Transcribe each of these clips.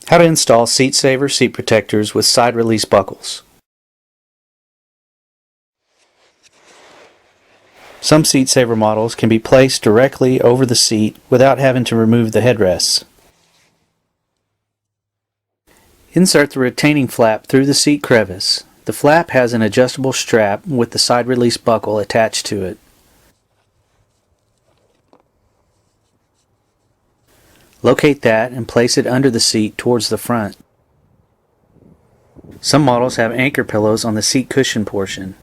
How to install seat saver seat protectors with side release buckles. Some seat saver models can be placed directly over the seat without having to remove the headrests. Insert the retaining flap through the seat crevice. The flap has an adjustable strap with the side release buckle attached to it. Locate that and place it under the seat towards the front. Some models have anchor pillows on the seat cushion portion.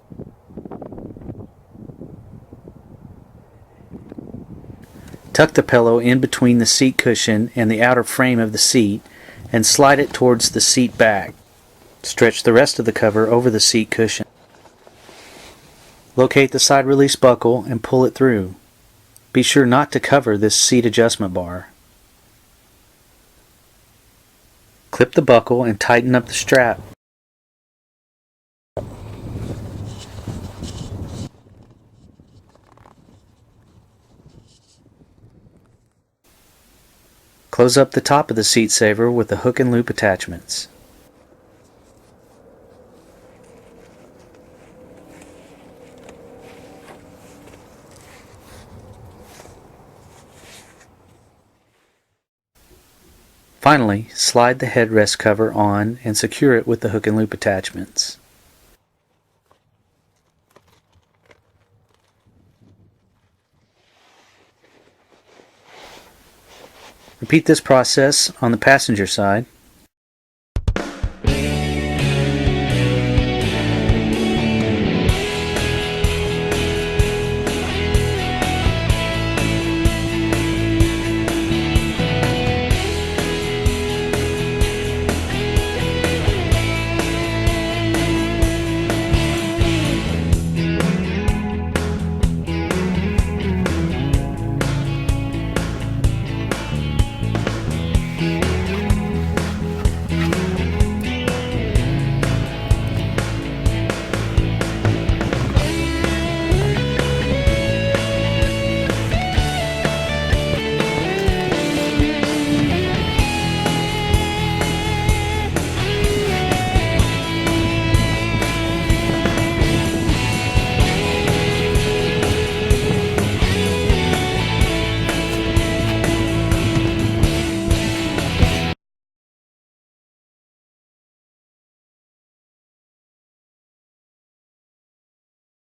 Tuck the pillow in between the seat cushion and the outer frame of the seat and slide it towards the seat back. Stretch the rest of the cover over the seat cushion. Locate the side release buckle and pull it through. Be sure not to cover this seat adjustment bar. Clip the buckle and tighten up the strap. Close up the top of the seat saver with the hook and loop attachments. Finally, slide the headrest cover on and secure it with the hook and loop attachments. Repeat this process on the passenger side.